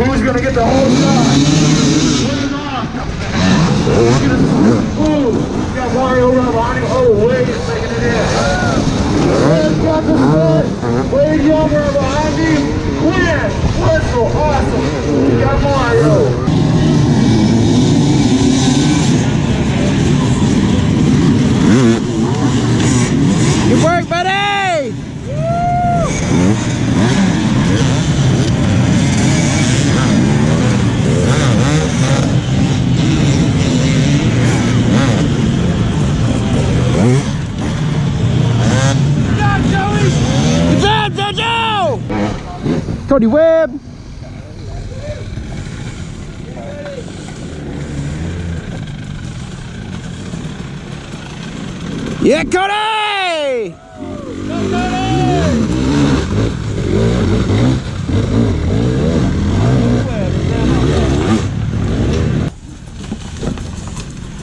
Who's gonna get the whole shot? What is on? Ooh, got Mario right behind him. Oh, Wade is making it in. Wade's got the split. Wade Young right behind him. Quinn, Whistle, awesome. We got Mario. Good work, buddy! Good job, Jojo! Cody Webb. Yeah, Cody!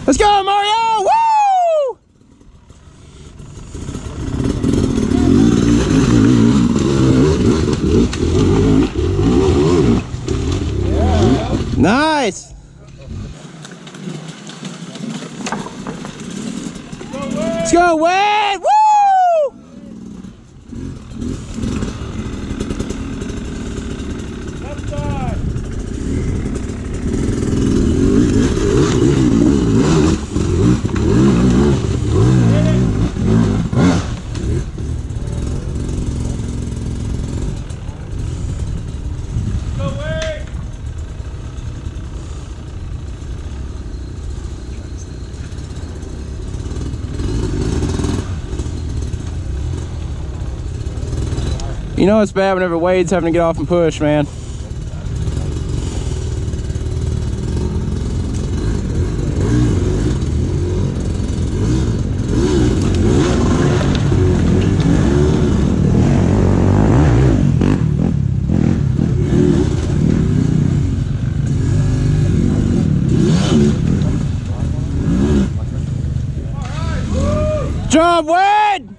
Let's go, Mario! Woo! Nice! Let's go, Webb! Woo! Left side. Go, Wade! You know it's bad whenever Wade's having to get off and push, man. Job, Wade!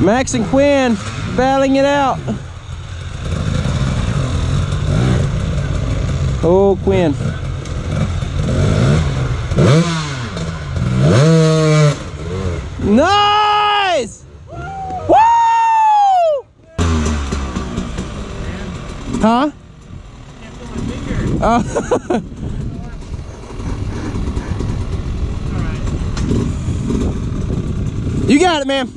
Max and Quinn battling it out. Oh, Quinn. Nice! Woo! Huh? Oh. You got it, man.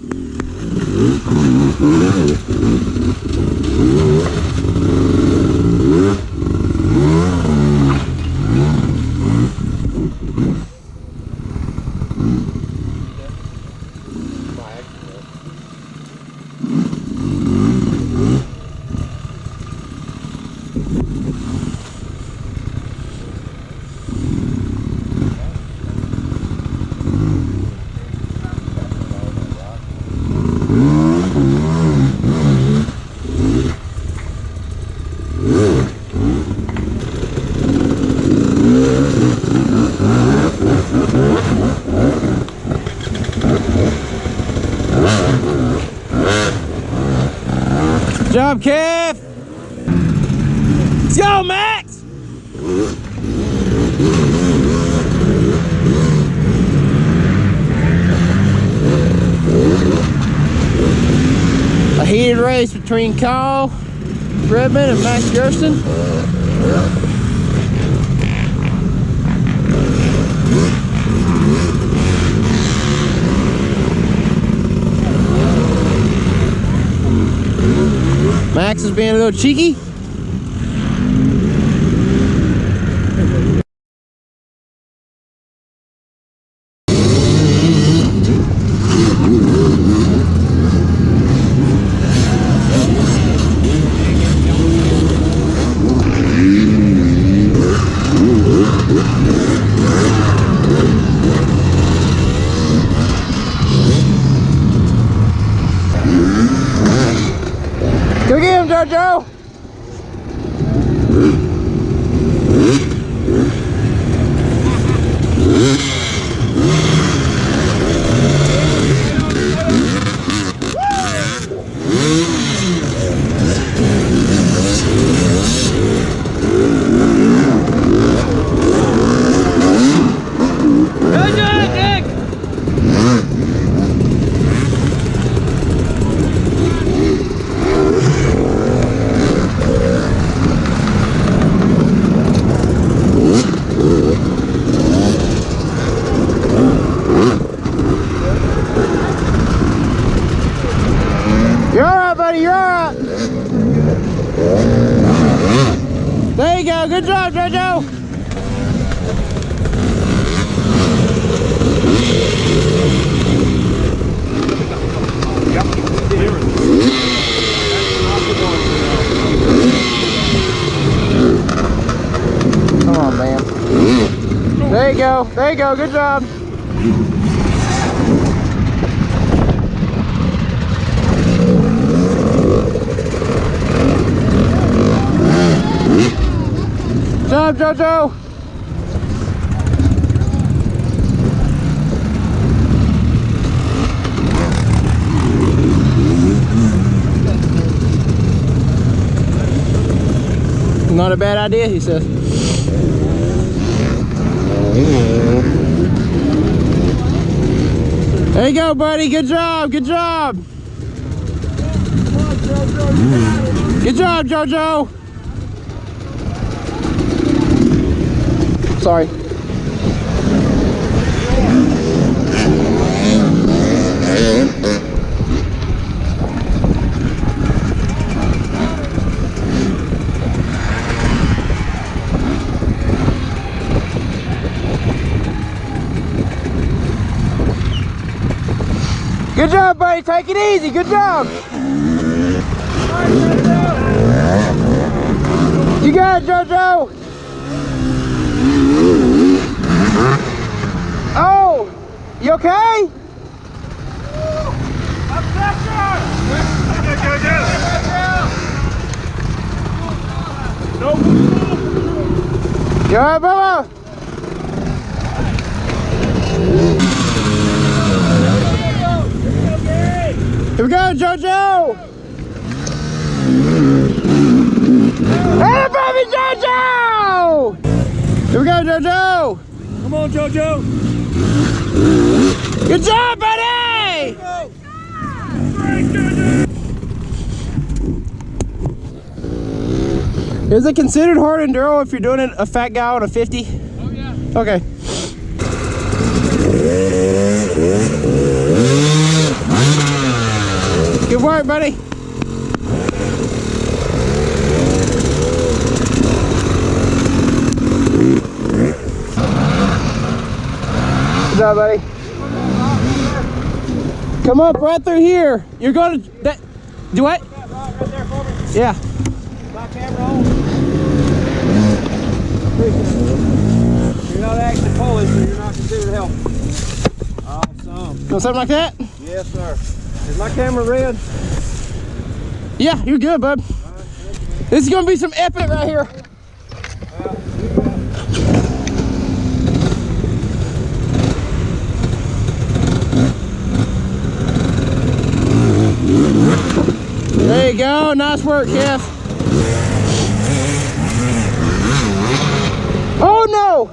Good job, Kev. Let's go, Max. A heated race between Kyle Redmond and Max Gersten. Max is being a little cheeky. Good job, Jojo. Come on, man. There you go. There you go. Good job. Good job, Jojo. Not a bad idea, he says. There you go, buddy. Good job. Good job. Good job, Jojo. Sorry. Good job, buddy. Take it easy. Good job. You got it, Jojo. Oh, you okay? You all right, Bubba? Here we go, Jojo! Hey, baby Jojo! Here we go, Jojo! Come on, Jojo. Good job, buddy! Is it considered hard enduro if you're doing it a fat guy on a 50? Oh, yeah. Okay. Good work, buddy. Good job, buddy. Come up right through here. You're going to that. Do what? Right there for me. Yeah. My camera on. You're not actually pulling, so you're not considered help. Awesome. Want something like that? Yes, sir. Is my camera red? Yeah, you're good, bud. This is gonna be some epic right here. There you go. Nice work, Kev. Oh no!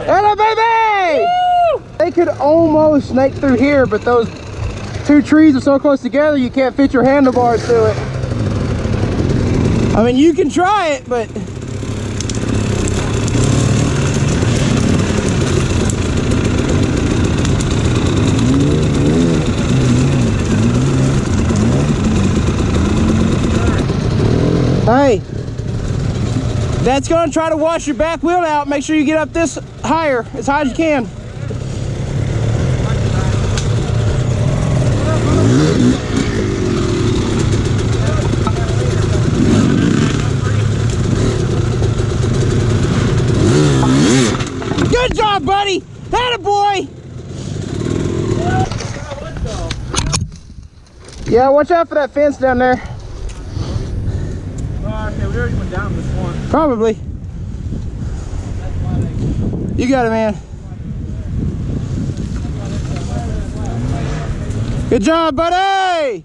Hello, baby! Woo! They could almost snake through here, but those two trees are so close together you can't fit your handlebars through it. I mean, you can try it, but hey, that's gonna try to wash your back wheel out. Make sure you get up this higher, as high as you can. Good job, buddy. Attaboy. Yeah, watch out for that fence down there. Okay, we already went down this one. Probably. You got it, man. Good job, buddy.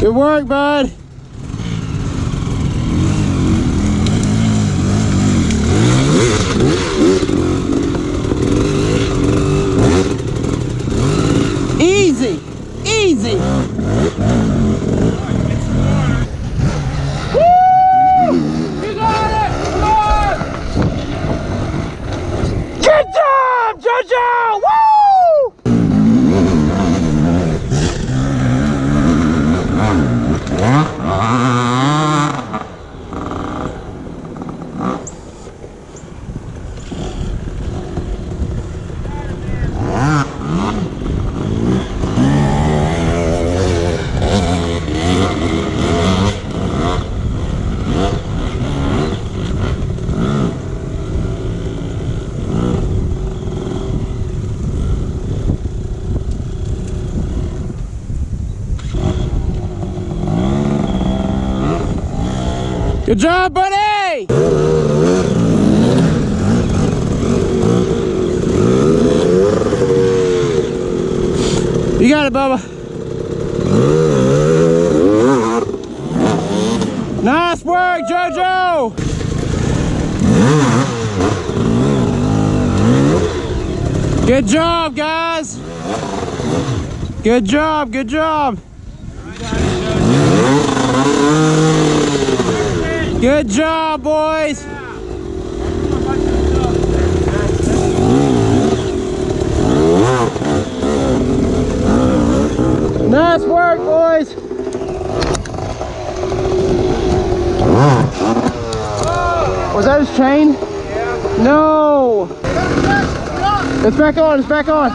Good work, bud. Easy, easy. Woo! You got it! Come on! Good job, buddy! You got it, Bubba. Nice work, Jojo! Good job, guys! Good job, good job! Good job, boys! Nice work, boys! Was that his chain? Yeah. No! It's back on, it's back on.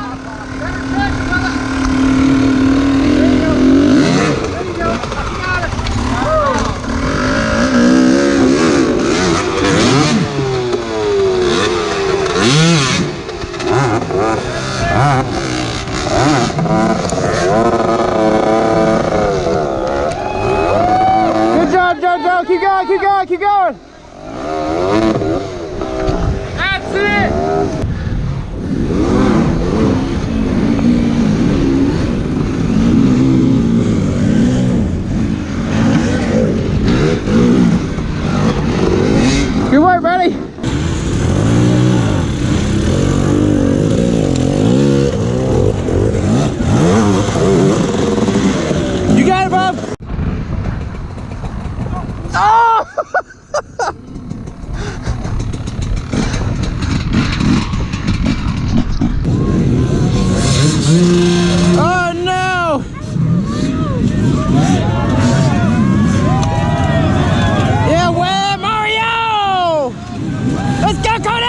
Good job, Jojo. Keep going, keep going, keep going. That's it. Good work, buddy. You got it, Bob. Oh! Oh no! Yeah, Webb, Mario! Let's go, Cody!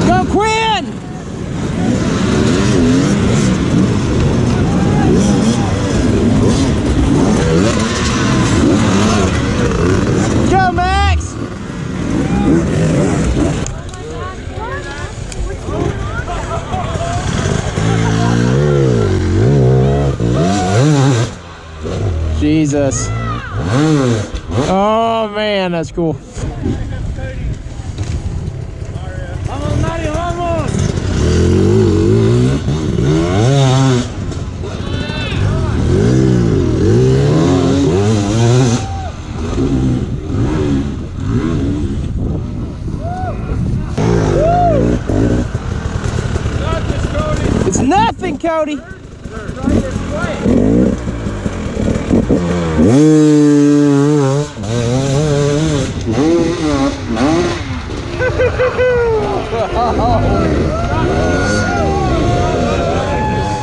Go, Quinn! Go, Max! Jesus. Oh man, that's cool. It's nothing, Cody.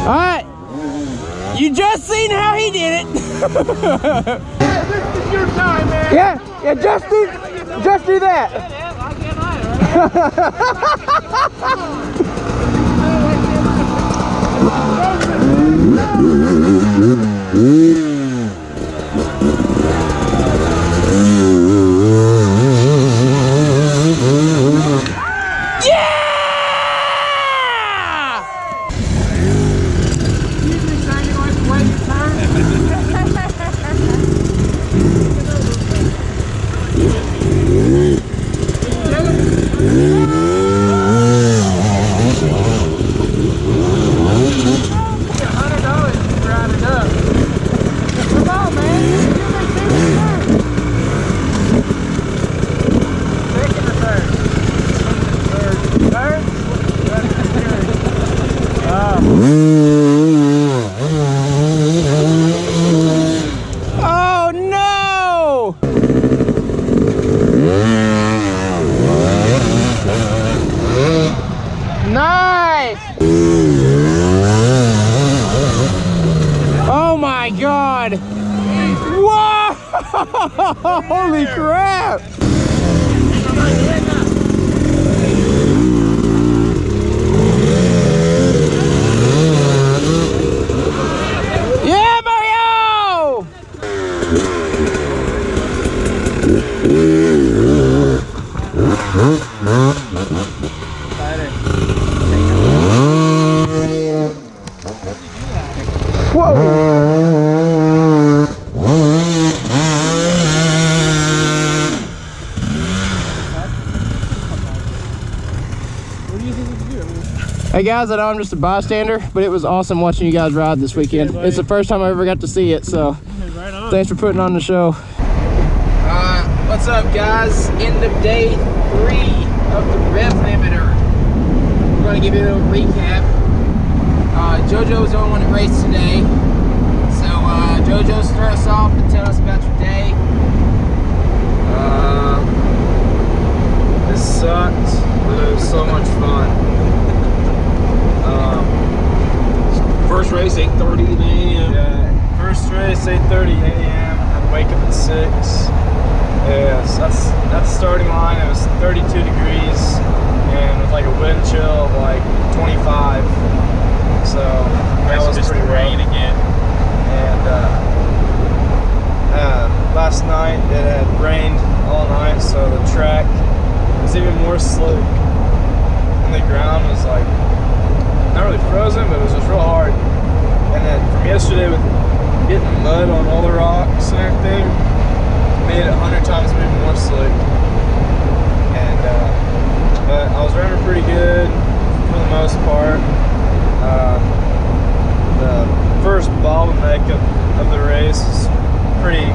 All right, you just seen how he did it. This is your time, man. Yeah, just do that. Oh no! Nice! Oh my God! Whoa! Holy crap! Hey guys, I know I'm just a bystander, but it was awesome watching you guys ride this weekend. It's the first time I ever got to see it, so thanks for putting on the show. What's up, guys? End of day 3 of the Rev Limiter. We're going to give you a little recap. Jojo was the only one that raced today. So, Jojo, start us off and tell us about your day. This sucked, but it was so much fun. First race, 8:30 a.m. Yeah, first race, 8:30 a.m. I'd wake up at 6. Yeah, so that's the starting line. It was 32 degrees and with like a wind chill of like 25. So that was pretty rain again. And last night it had rained all night, so the track was even more slick. And the ground was like not really frozen, but it was just real hard. And then from yesterday with getting mud on all the rocks and everything, made it 100 times maybe more slick. And but I was running pretty good for the most part. The first bottleneck of the race is pretty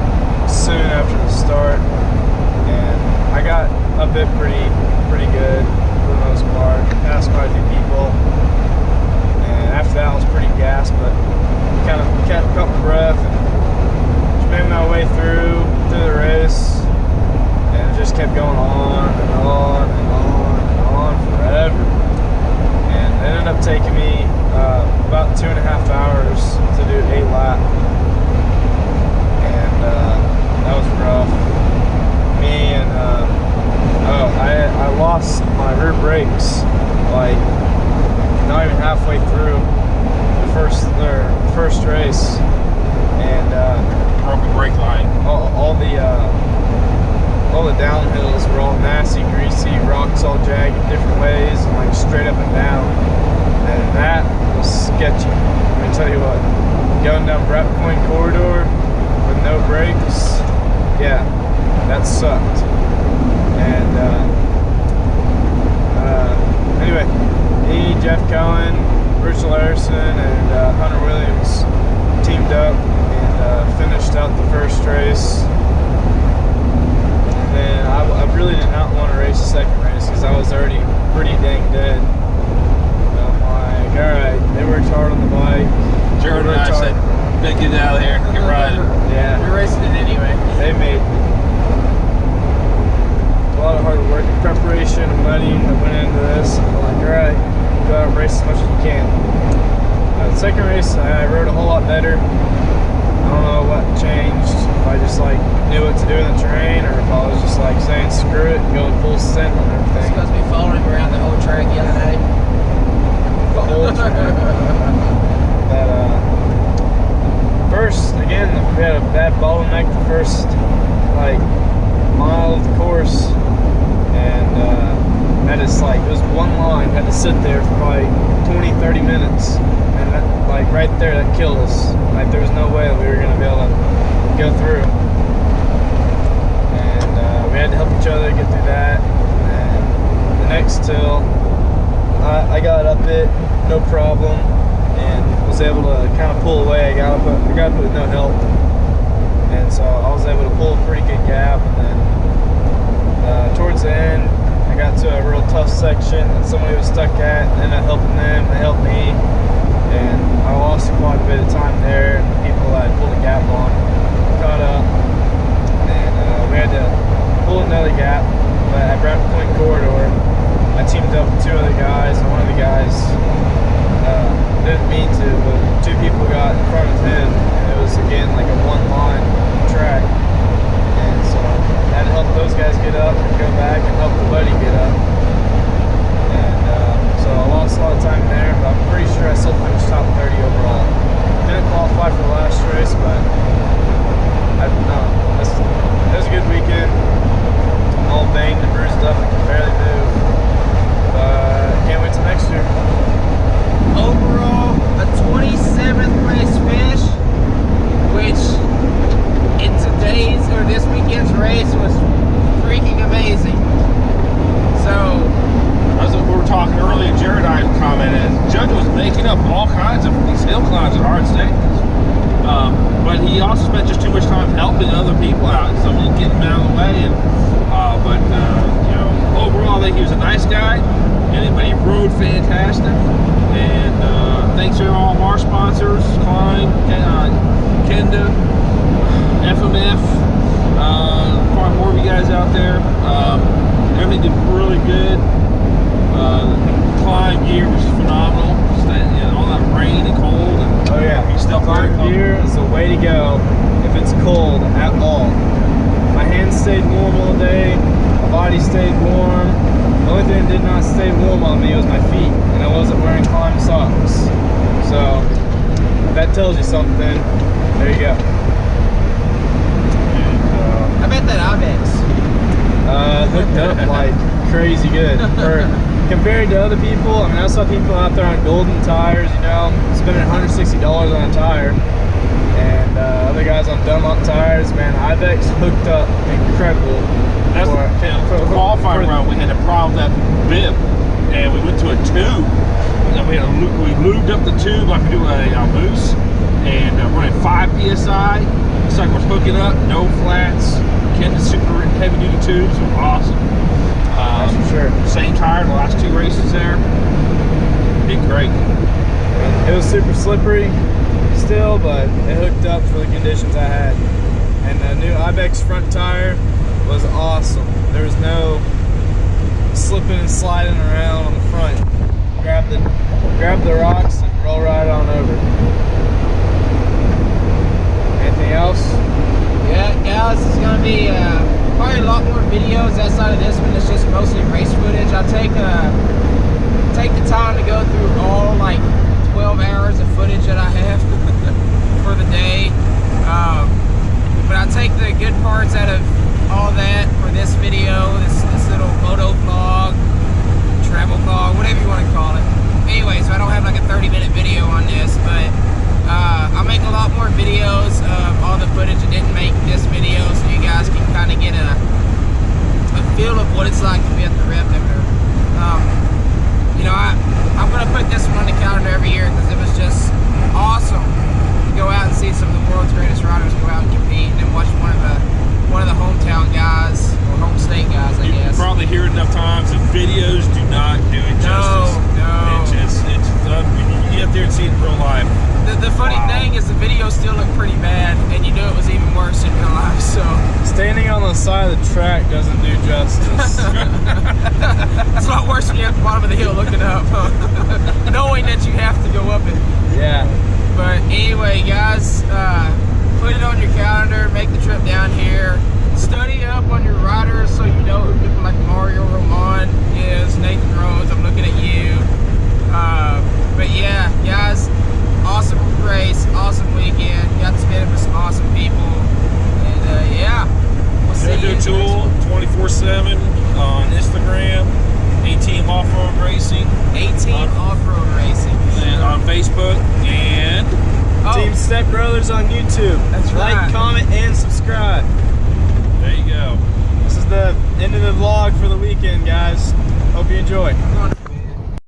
soon after the start, and I got up it pretty good for the most part. Passed quite a few people, and after that I was pretty gassed, but kind of kept a couple breath and just made my way through the race, and it just kept going on and on and on and on forever. And it ended up taking me about 2.5 hours to do 8 laps, and that was rough. Me and I lost my rear brakes like not even halfway through the first race, and Broke the brake line. all the downhills were all nasty, greasy, rocks all jagged different ways, and like straight up and down. And that was sketchy. Let me tell you what, going down Brett Point corridor with no brakes, yeah, that sucked. And anyway, me, Jeff Cohen, Bruce Larson, and Hunter Williams teamed up and finished out the first race. And then I really did not want to race the second race because I was already pretty dang dead. Alright, they worked hard on the bike. Jared and I said, "Big get out of here, get riding." Yeah. You're racing it anyway. They made a lot of hard work and preparation and money that went into this. I'm like, alright, go out and race as much as you can. The second race, I rode a whole lot better. I don't know what changed. If I just like knew what to do in the terrain, or if I was just like saying screw it and going full send on It's everything. supposed to be following him around the whole track yelling at him. The whole track. That first, again, we had a bad bottleneck the first like mile of the course, and that is like, it was one line, had to sit there for probably 20-30 minutes, and that, like right there, that killed us. Like there was no way that we were going to be able to go through, and we had to help each other get through that. And the next hill, I got up it, no problem, and was able to kind of pull away. I got up it with no help, and so I was able to pull a pretty good gap. And then towards the end, I got to a real tough section that somebody was stuck at, and ended up helping them. They helped me, and I lost quite a bit of time there. And the people that I pulled a gap on caught up, and we had to pull another gap. But at Brett Point corridor, I teamed up with 2 other guys, and one of the guys didn't mean to, but 2 people got in front of him, and it was again like a one-line track, and so I had to help those guys get up and go back and help the buddy get up, and so I lost a lot of time there, but I'm pretty taking up all kinds of these hill climbs at hard stages. But he also spent just too much time helping other people out, so he getting them out of the way. And you know, overall, I think he was a nice guy, but he rode fantastic. And thanks to all of our sponsors, Klein, Kenda, FMF, probably more of you guys out there. Everything did really good. Climb gear was phenomenal. You know, all that rain and cold. And Oh yeah, he still climb gear is the way to go if it's cold at all. My hands stayed warm all day. My body stayed warm. The only thing that did not stay warm on me was my feet, and I wasn't wearing climb socks. So if that tells you something, there you go. I bet that Ibex. Hooked up like crazy good. Compared to other people, I mean, I saw people out there on golden tires, you know, spending $160 on a tire, and other guys on Dunlop tires. Man, Ibex hooked up incredible. That's for the qualifying run. We had a problem with that bib, and we went to a tube. And we lubed up the tube like we do a moose, and running 5 psi. It's like we're hooking up, no flats. Ken's super heavy duty tubes were awesome. That's for sure. Same tire the last 2 races there. Did great. It was super slippery still, but it hooked up for the conditions I had. And the new Ibex front tire was awesome. There was no slipping and sliding around on the front. Grab the rocks and roll right on over. Anything else? Yeah, guys, it's gonna be probably a lot more videos outside of this one. It's just mostly race footage. I'll take the time to go through all like 12 hours of footage that I have for the day. But I'll take the good parts out of all that for this video, this little moto vlog, travel vlog, whatever you want to call it. Anyway, so I don't have like a 30-minute video on this, but I'll make a lot more videos of all the footage that didn't make this video, so you guys can kind of get a feel of what it's like to be at the Rev Limiter. You know, I'm going to put this one on the calendar every year because it was just awesome to go out and see some of the world's greatest riders go out and compete, and watch one of the hometown guys, or home state guys, I guess. You probably hear it enough times that videos do not do it justice. No. It's you get there and see it in real life. The funny thing is the video still looked pretty bad, and you knew it was even worse in real life, so. Standing on the side of the track doesn't do justice. It's a lot worse when you're at the bottom of the hill looking up, knowing that you have to go up it. Yeah. But anyway, guys, put it on your calendar, make the trip down here, study up on your riders so you know who people like Mario Roman is, Nathan Rhodes, I'm looking at you. But yeah, guys, awesome race, awesome weekend, got to spend it with some awesome people, and yeah, we'll see you. Jojo Toole 24/7 on Instagram, A-Team Off-Road Racing. A-Team Off-Road Racing. And on Facebook, and Team Step Brothers on YouTube. That's right. Like, comment, and subscribe. there you go. This is the end of the vlog for the weekend, guys. Hope you enjoy. I'm going